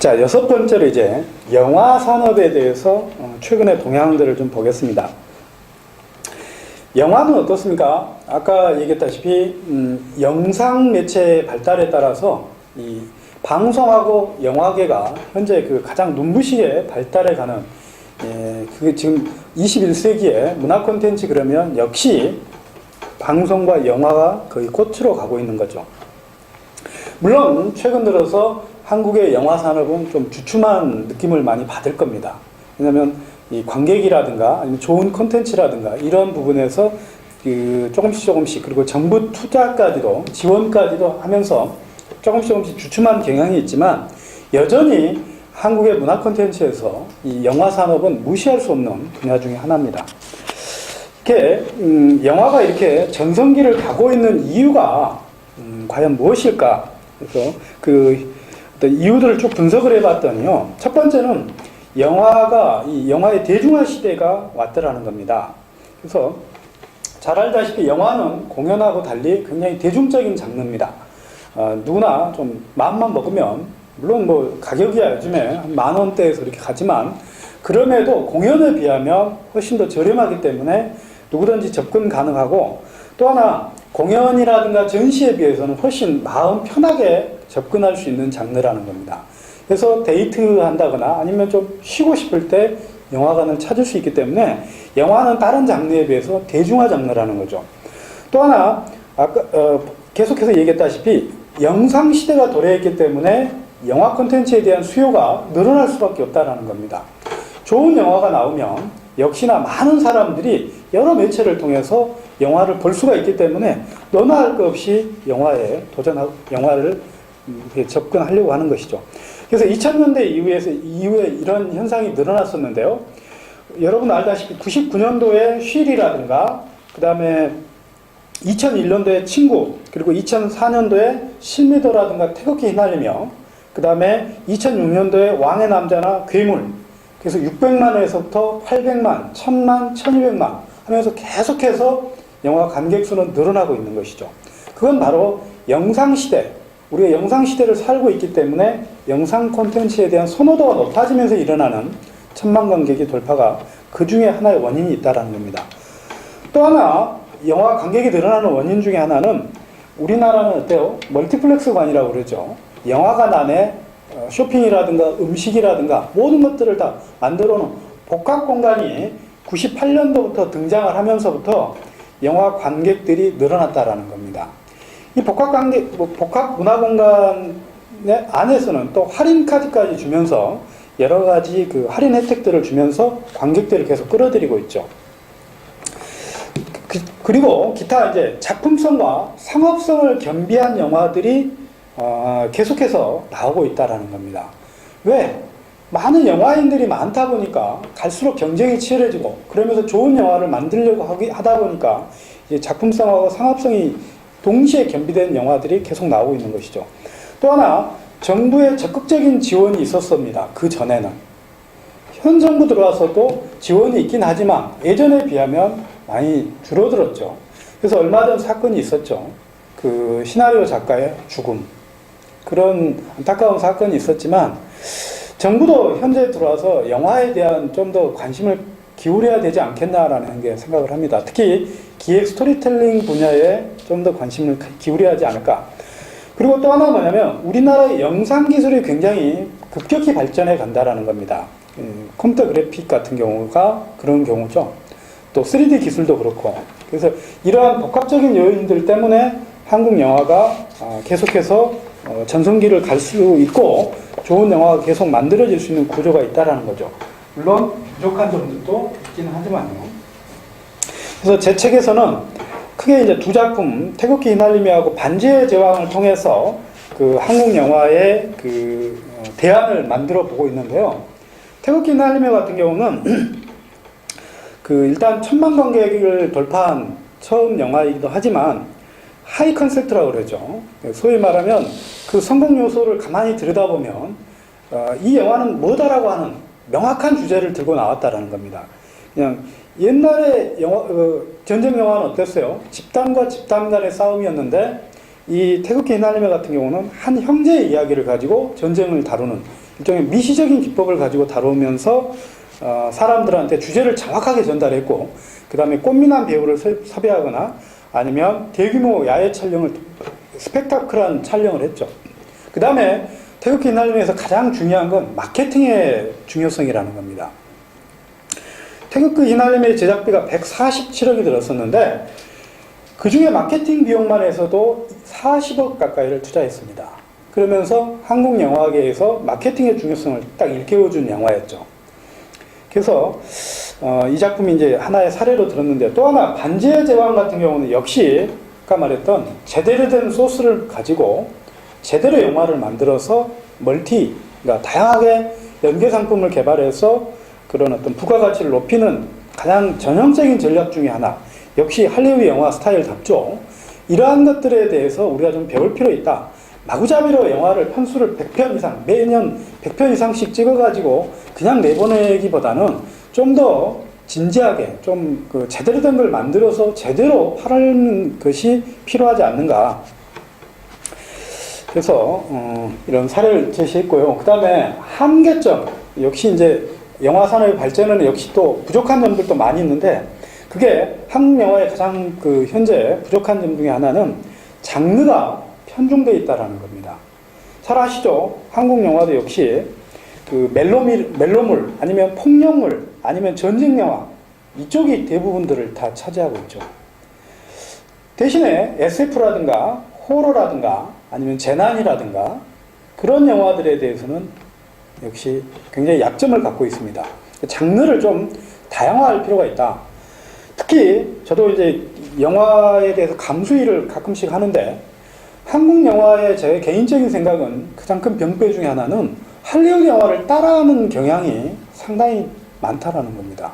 자, 여섯 번째로 이제 영화 산업에 대해서 최근의 동향들을 좀 보겠습니다. 영화는 어떻습니까? 아까 얘기했다시피 영상 매체의 발달에 따라서 이 방송하고 영화계가 현재 그 가장 눈부시게 발달해가는, 그게 지금 21세기의 문화 콘텐츠 그러면 역시 방송과 영화가 거의 꽃으로 가고 있는 거죠. 물론 최근 들어서 한국의 영화 산업은 좀 주춤한 느낌을 많이 받을 겁니다. 왜냐하면 이 관객이라든가 아니면 좋은 콘텐츠라든가 이런 부분에서 그 조금씩 그리고 정부 투자까지도 지원까지도 하면서 조금씩 주춤한 경향이 있지만 여전히 한국의 문화 콘텐츠에서 이 영화 산업은 무시할 수 없는 분야 중에 하나입니다. 이렇게 영화가 이렇게 전성기를 가고 있는 이유가 과연 무엇일까? 그래서 그 어떤 이유들을 쭉 분석을 해봤더니요. 첫 번째는 이 영화의 대중화 시대가 왔더라는 겁니다. 그래서 잘 알다시피 영화는 공연하고 달리 굉장히 대중적인 장르입니다. 누구나 좀 마음만 먹으면, 물론 뭐 가격이야 요즘에 한 10,000원대에서 이렇게 가지만 그럼에도 공연에 비하면 훨씬 더 저렴하기 때문에 누구든지 접근 가능하고, 또 하나 공연이라든가 전시에 비해서는 훨씬 마음 편하게 접근할 수 있는 장르라는 겁니다. 그래서 데이트한다거나 아니면 좀 쉬고 싶을 때 영화관을 찾을 수 있기 때문에 영화는 다른 장르에 비해서 대중화 장르라는 거죠. 또 하나 아까 계속해서 얘기했다시피 영상 시대가 도래했기 때문에 영화 콘텐츠에 대한 수요가 늘어날 수밖에 없다는 겁니다. 좋은 영화가 나오면 역시나 많은 사람들이 여러 매체를 통해서 영화를 볼 수가 있기 때문에 너나 할 것 없이 영화에 도전하고 영화를 접근하려고 하는 것이죠. 그래서 2000년대 이후에 이런 현상이 늘어났었는데요. 여러분 알다시피 99년도에 쉴이라든가 그 다음에 2001년도에 친구, 그리고 2004년도에 실미더라든가 태극기 휘날리며, 그 다음에 2006년도에 왕의 남자나 괴물, 그래서 600만에서부터 800만, 1000만, 1200만 하면서 계속해서 영화 관객 수는 늘어나고 있는 것이죠. 그건 바로 영상시대, 우리가 영상시대를 살고 있기 때문에 영상 콘텐츠에 대한 선호도가 높아지면서 일어나는 1000만 관객의 돌파가 그 중에 하나의 원인이 있다는 겁니다. 또 하나 영화 관객이 늘어나는 원인 중에 하나는 우리나라는 어때요? 멀티플렉스관이라고 그러죠. 영화관 안에 쇼핑이라든가 음식이라든가 모든 것들을 다 만들어 놓은 복합 공간이 98년도부터 등장을 하면서부터 영화 관객들이 늘어났다라는 겁니다. 이 복합 문화 공간 안에서는 또 할인카드까지 주면서 여러 가지 그 할인 혜택들을 주면서 관객들을 계속 끌어들이고 있죠. 그리고 기타 이제 작품성과 상업성을 겸비한 영화들이 계속해서 나오고 있다라는 겁니다. 왜? 많은 영화인들이 많다 보니까 갈수록 경쟁이 치열해지고, 그러면서 좋은 영화를 만들려고 하다 보니까 이제 작품성하고 상업성이 동시에 겸비된 영화들이 계속 나오고 있는 것이죠. 또 하나 정부의 적극적인 지원이 있었습니다. 그 전에는 현 정부 들어와서도 지원이 있긴 하지만 예전에 비하면 많이 줄어들었죠. 그래서 얼마 전 사건이 있었죠. 그 시나리오 작가의 죽음, 그런 안타까운 사건이 있었지만 정부도 현재 들어와서 영화에 대한 좀 더 관심을 기울여야 되지 않겠나라는 게 생각을 합니다. 특히 기획 스토리텔링 분야에 좀 더 관심을 기울여야 하지 않을까. 그리고 또 하나 뭐냐면 우리나라의 영상 기술이 굉장히 급격히 발전해 간다라는 겁니다. 컴퓨터 그래픽 같은 경우가 그런 경우죠. 또 3D 기술도 그렇고. 그래서 이러한 복합적인 요인들 때문에 한국 영화가 계속해서 전성기를 갈 수 있고 좋은 영화가 계속 만들어질 수 있는 구조가 있다라는 거죠. 물론 부족한 점들도 있기는 하지만요. 그래서 제 책에서는 크게 이제 두 작품, 태극기 휘날리며하고 반지의 제왕을 통해서 그 한국 영화의 그 대안을 만들어 보고 있는데요. 태극기 휘날리며 같은 경우는 그 일단 1000만 관객을 돌파한 처음 영화이기도 하지만 하이 컨셉트라고 그러죠. 소위 말하면 그 성공 요소를 가만히 들여다보면 이 영화는 뭐다라고 하는 명확한 주제를 들고 나왔다라는 겁니다. 그냥 옛날에 전쟁 영화는 어땠어요? 집단과 집단 간의 싸움이었는데 이 태극기 휘날리며 같은 경우는 한 형제의 이야기를 가지고 전쟁을 다루는 일종의 미시적인 기법을 가지고 다루면서 사람들한테 주제를 정확하게 전달했고, 그 다음에 꽃미남 배우를 섭외하거나 아니면 대규모 야외 촬영을, 스펙타클한 촬영을 했죠. 그 다음에 태극기 휘날림에서 가장 중요한 건 마케팅의 중요성이라는 겁니다. 태극기 휘날림의 제작비가 147억이 들었었는데 그 중에 마케팅 비용만 해서도 40억 가까이를 투자했습니다. 그러면서 한국 영화계에서 마케팅의 중요성을 딱 일깨워준 영화였죠. 그래서 이 작품이 이제 하나의 사례로 들었는데, 또 하나 반지의 제왕 같은 경우는 역시 아까 말했던 제대로 된 소스를 가지고 제대로 영화를 만들어서 그러니까 다양하게 연계 상품을 개발해서 그런 어떤 부가가치를 높이는 가장 전형적인 전략 중에 하나, 역시 할리우드 영화 스타일답죠. 이러한 것들에 대해서 우리가 좀 배울 필요 있다. 마구잡이로 영화를 편수를 100편 이상, 매년 100편 이상씩 찍어가지고 그냥 내보내기보다는 좀 더 진지하게, 좀 제대로 된 걸 만들어서 제대로 팔는 것이 필요하지 않는가. 그래서 이런 사례를 제시했고요. 그 다음에 한계점, 역시 이제 영화 산업의 발전에는 역시 또 부족한 점들도 많이 있는데, 그게 한국 영화의 가장 현재 부족한 점 중에 하나는 장르가 편중되어 있다는 겁니다. 잘 아시죠? 한국 영화도 역시 멜로물 아니면 폭력물 아니면 전쟁 영화, 이쪽이 대부분들을 다 차지하고 있죠. 대신에 SF라든가 호러라든가 아니면 재난이라든가 그런 영화들에 대해서는 역시 굉장히 약점을 갖고 있습니다. 장르를 좀 다양화할 필요가 있다. 특히 저도 이제 영화에 대해서 감수일을 가끔씩 하는데, 한국 영화의 제 개인적인 생각은 가장 큰 병폐 중에 하나는 할리우드 영화를 따라하는 경향이 상당히 많다라는 겁니다.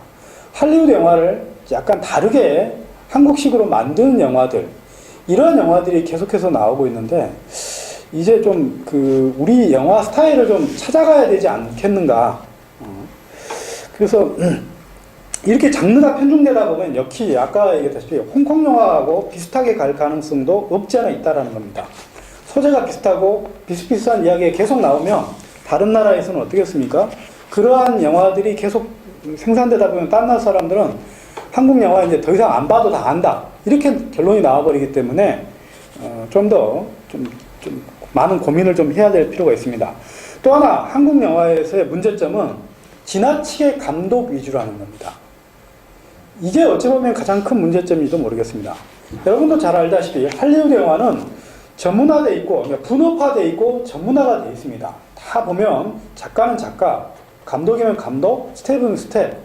할리우드 영화를 약간 다르게 한국식으로 만드는 영화들, 이런 영화들이 계속해서 나오고 있는데, 이제 좀 우리 영화 스타일을 좀 찾아가야 되지 않겠는가. 그래서 이렇게 장르가 편중되다 보면 역시 아까 얘기했다시피 홍콩 영화하고 비슷하게 갈 가능성도 없지 않아 있다라는 겁니다. 소재가 비슷하고 비슷비슷한 이야기가 계속 나오면 다른 나라에서는 어떻겠습니까? 그러한 영화들이 계속 생산되다 보면 딴 나라 사람들은 한국 영화 이제 더 이상 안 봐도 다 안다, 이렇게 결론이 나와버리기 때문에 좀 더 좀 많은 고민을 좀 해야 될 필요가 있습니다. 또 하나 한국 영화에서의 문제점은 지나치게 감독 위주라는 겁니다. 이게 어찌 보면 가장 큰 문제점인지도 모르겠습니다. 여러분도 잘 알다시피 할리우드 영화는 전문화되어 있고 분업화되어 있고 전문화가 되어 있습니다. 다 보면 작가는 작가, 감독이면 감독, 스텝은 스텝,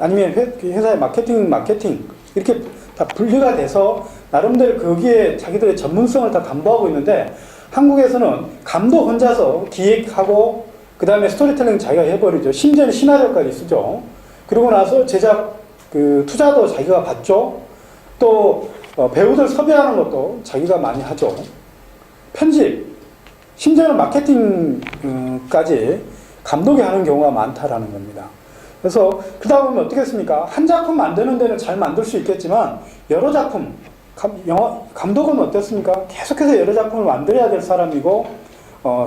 아니면 회사의 마케팅 이렇게 다 분리가 돼서 나름대로 거기에 자기들의 전문성을 다 담보하고 있는데, 한국에서는 감독 혼자서 기획하고 그 다음에 스토리텔링 자기가 해버리죠. 심지어는 시나리오까지 쓰죠. 그러고 나서 제작 투자도 자기가 받죠. 또 배우들 섭외하는 것도 자기가 많이 하죠. 편집, 심지어는 마케팅까지 감독이 하는 경우가 많다라는 겁니다. 그래서 그러다 보면 어떻겠습니까? 한 작품 만드는 데는 잘 만들 수 있겠지만 여러 작품, 감독은 어떻습니까? 계속해서 여러 작품을 만들어야 될 사람이고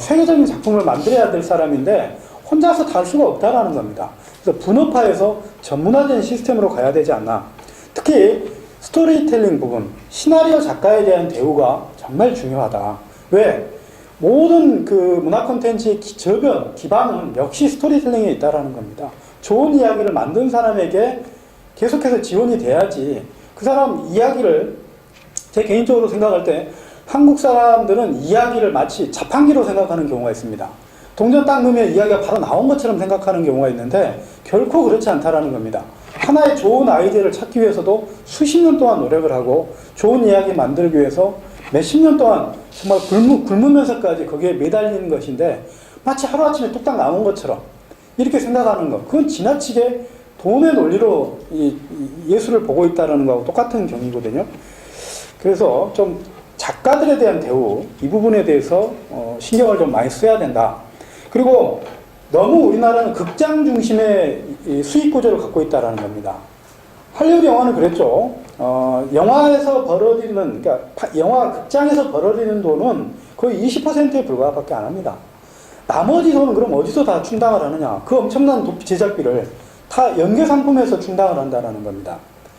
세계적인 작품을 만들어야 될 사람인데 혼자서 다 할 수가 없다라는 겁니다. 그래서 분업화해서 전문화된 시스템으로 가야 되지 않나. 특히 스토리텔링 부분, 시나리오 작가에 대한 대우가 정말 중요하다. 왜? 모든 문화 콘텐츠의 저변, 기반은 역시 스토리텔링에 있다라는 겁니다. 좋은 이야기를 만든 사람에게 계속해서 지원이 돼야지 그 사람 이야기를, 제 개인적으로 생각할 때 한국 사람들은 이야기를 마치 자판기로 생각하는 경우가 있습니다. 동전 딱 넣으면 이야기가 바로 나온 것처럼 생각하는 경우가 있는데 결코 그렇지 않다라는 겁니다. 하나의 좋은 아이디어를 찾기 위해서도 수십 년 동안 노력을 하고 좋은 이야기 만들기 위해서 몇십 년 동안 정말 굶으면서까지 거기에 매달리는 것인데, 마치 하루아침에 뚝딱 나온 것처럼 이렇게 생각하는 것, 그건 지나치게 돈의 논리로 이 예술을 보고 있다는 거하고 똑같은 경이거든요. 그래서 좀 작가들에 대한 대우, 이 부분에 대해서 신경을 좀 많이 써야 된다. 그리고 너무 우리나라는 극장 중심의 수익 구조를 갖고 있다는 겁니다. 할리우드 영화는 그랬죠. 영화에서 벌어들이는, 그러니까 영화 극장에서 벌어들이는 돈은 거의 20%에 불과밖에 안 합니다. 나머지 돈은 그럼 어디서 다 충당을 하느냐? 그 엄청난 제작비를 다 연계 상품에서 충당을 한다는 겁니다.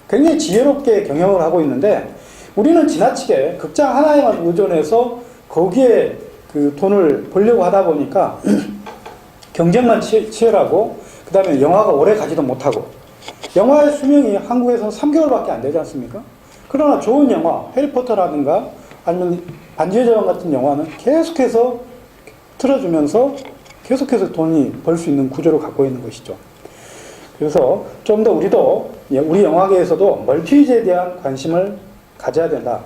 굉장히 지혜롭게 경영을 하고 있는데 우리는 지나치게 극장 하나에만 의존해서 거기에 그 돈을 벌려고 하다 보니까 경쟁만 치열하고 그 다음에 영화가 오래 가지도 못하고 영화의 수명이 한국에서는 3개월밖에 안 되지 않습니까? 그러나 좋은 영화, 해리포터라든가 아니면 반지의 제왕 같은 영화는 계속해서 틀어주면서 계속해서 돈이 벌 수 있는 구조를 갖고 있는 것이죠. 그래서 좀 더 우리도 우리 영화계에서도 멀티유즈에 대한 관심을 가져야 된다.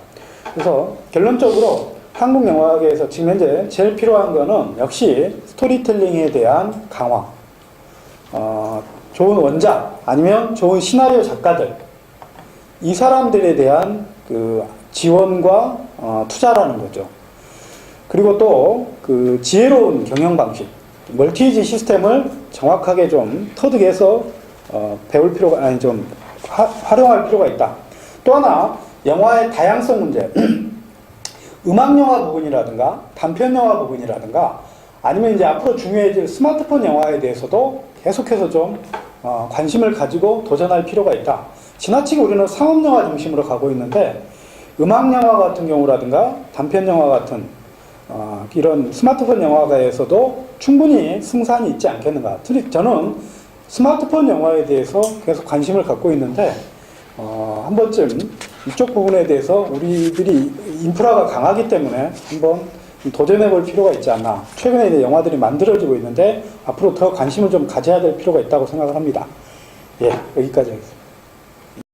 그래서 결론적으로 한국 영화계에서 지금 현재 제일 필요한 거는 역시 스토리텔링에 대한 강화. 좋은 원작 아니면 좋은 시나리오 작가들 이 사람들에 대한 그 지원과 투자라는 거죠. 그리고 또 그 지혜로운 경영 방식, 멀티유즈 시스템을 정확하게 좀 터득해서 배울 필요가 아니 좀 활용할 필요가 있다. 또 하나 영화의 다양성 문제, 음악 영화 부분이라든가 단편 영화 부분이라든가 아니면 이제 앞으로 중요해질 스마트폰 영화에 대해서도 계속해서 좀 관심을 가지고 도전할 필요가 있다. 지나치게 우리는 상업 영화 중심으로 가고 있는데 음악 영화 같은 경우라든가 단편 영화 같은 이런 스마트폰 영화가에서도 충분히 승산이 있지 않겠는가. 특히 저는 스마트폰 영화에 대해서 계속 관심을 갖고 있는데 한 번쯤 이쪽 부분에 대해서 우리들이 인프라가 강하기 때문에 한번 도전해 볼 필요가 있지 않나. 최근에 이제 영화들이 만들어지고 있는데 앞으로 더 관심을 좀 가져야 될 필요가 있다고 생각을 합니다. 예, 여기까지 하겠습니다.